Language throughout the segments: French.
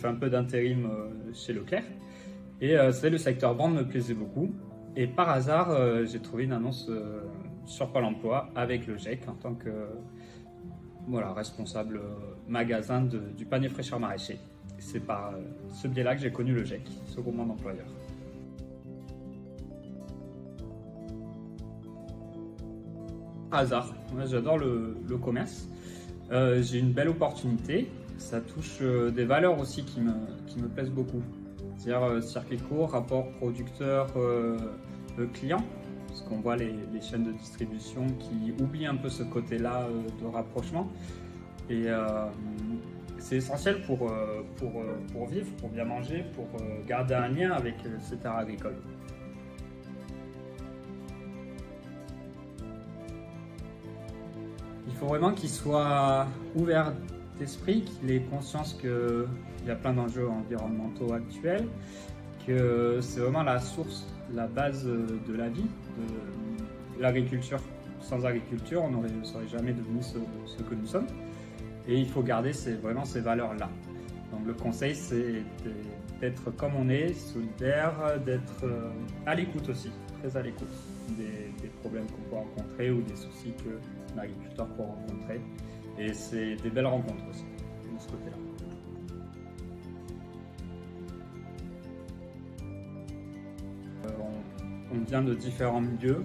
fais un peu d'intérim chez Leclerc. Et c'est le secteur vente me plaisait beaucoup. Et par hasard, j'ai trouvé une annonce sur Pôle emploi avec le GIEC en tant que responsable magasin du panier fraîcheur maraîcher. C'est par ce biais-là que j'ai connu le GIEC, ce groupement d'employeurs. Par hasard, moi, j'adore le commerce. J'ai une belle opportunité. Ça touche des valeurs aussi qui me plaisent beaucoup. C'est-à-dire circuit court, rapport producteur-client. Parce qu'on voit les chaînes de distribution qui oublient un peu ce côté-là de rapprochement. Et c'est essentiel pour vivre, pour bien manger, pour garder un lien avec ces terres agricoles. Il faut vraiment qu'il soit ouvert d'esprit, qu'il ait conscience qu'il y a plein d'enjeux environnementaux actuels, que c'est vraiment la source, la base de la vie, de l'agriculture. Sans agriculture, on ne serait jamais devenu ce que nous sommes. Et il faut garder vraiment ces valeurs-là. Donc le conseil, c'est d'être comme on est, solidaire, d'être à l'écoute aussi, très à l'écoute des problèmes qu'on peut rencontrer ou des soucis qu'un agriculteur peut rencontrer. Et c'est des belles rencontres aussi, de ce côté-là. On vient de différents milieux,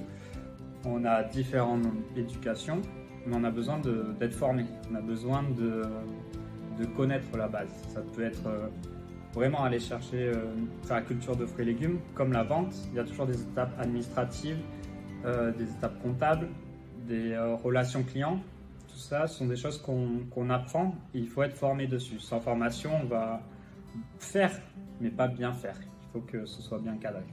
on a différentes éducations, mais on a besoin d'être formé, on a besoin de connaître la base. Ça peut être vraiment aller chercher faire la culture de fruits et légumes, comme la vente. Il y a toujours des étapes administratives, des étapes comptables, des relations clients. Tout ça sont des choses qu'on apprend et il faut être formé dessus. Sans formation, on va faire, mais pas bien faire. Il faut que ce soit bien cadré.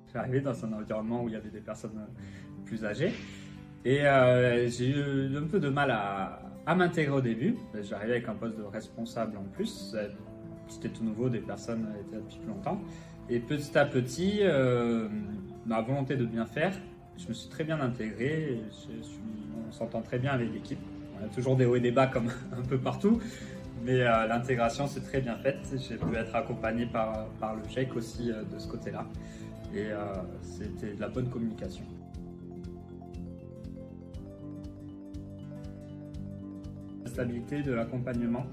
Je suis arrivé dans un environnement où il y avait des personnes plus âgées et j'ai eu un peu de mal à m'intégrer au début. J'arrivais avec un poste de responsable en plus. C'était tout nouveau, des personnes étaient là depuis plus longtemps. Et petit à petit, ma volonté de bien faire, je me suis très bien intégré. On s'entend très bien avec l'équipe. On a toujours des hauts et des bas comme un peu partout. Mais l'intégration s'est très bien faite. J'ai pu être accompagné par le GIEC aussi de ce côté-là. Et c'était de la bonne communication. La stabilité, de l'accompagnement,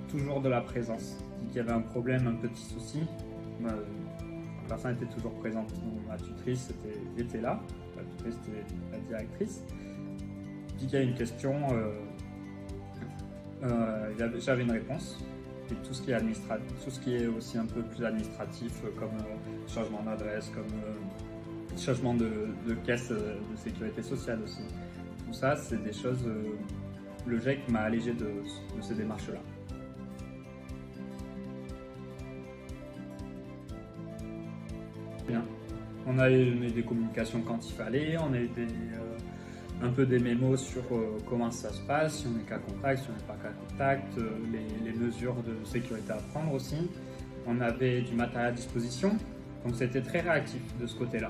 toujours de la présence. S'il y avait un problème, un petit souci, la personne était toujours présente. Donc, ma tutrice était là, la tutrice était la directrice. Dès qu'il y a une question, j'avais une réponse. Et tout ce qui est aussi un peu plus administratif, comme changement d'adresse, comme changement de caisse de sécurité sociale aussi. Tout ça, c'est des choses, le GIEC m'a allégé de ces démarches-là. Bien. On a eu des communications quand il fallait, on a eu un peu des mémos sur comment ça se passe, si on est cas contact, si on n'est pas cas contact, les mesures de sécurité à prendre aussi. On avait du matériel à disposition, donc c'était très réactif de ce côté-là.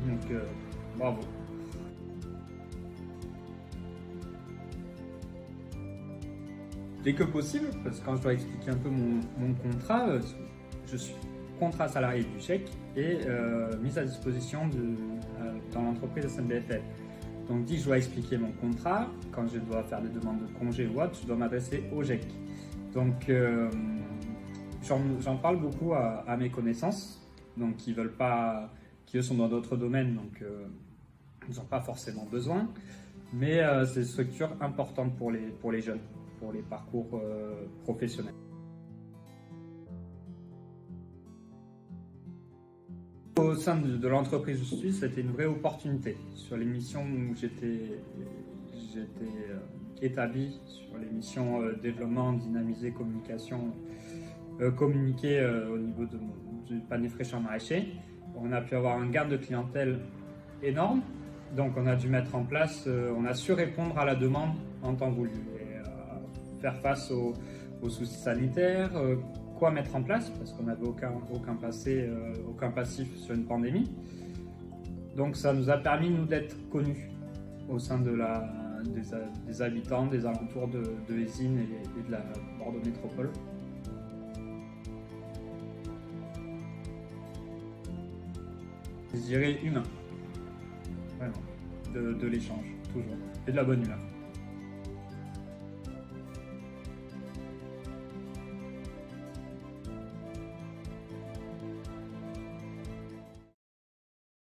Donc bravo. Dès que possible, parce que quand je dois expliquer un peu mon contrat, je suis contrat salarié du GIEC et mise à disposition dans l'entreprise SNBFL. Donc, dès que je dois expliquer mon contrat, quand je dois faire des demandes de congé ou autre, je dois m'adresser au GIEC. Donc, j'en parle beaucoup à mes connaissances, donc qui eux sont dans d'autres domaines, donc ils n'ont pas forcément besoin. Mais c'est une structure importante pour les jeunes, pour les parcours professionnels. Au sein de l'entreprise où je suis, c'était une vraie opportunité. Sur les missions où j'étais établi, sur les missions développement, dynamiser, communication, communiquer au niveau du panier fraîcheur maraîcher, on a pu avoir un gain de clientèle énorme. Donc on a dû mettre en place, on a su répondre à la demande en temps voulu et faire face aux soucis sanitaires. Quoi mettre en place parce qu'on n'avait aucun passif sur une pandémie. Donc ça nous a permis nous d'être connus au sein de des habitants des alentours de Eysines et de la Bordeaux Métropole. Je dirais humain, vraiment, de l'échange, toujours, et de la bonne humeur.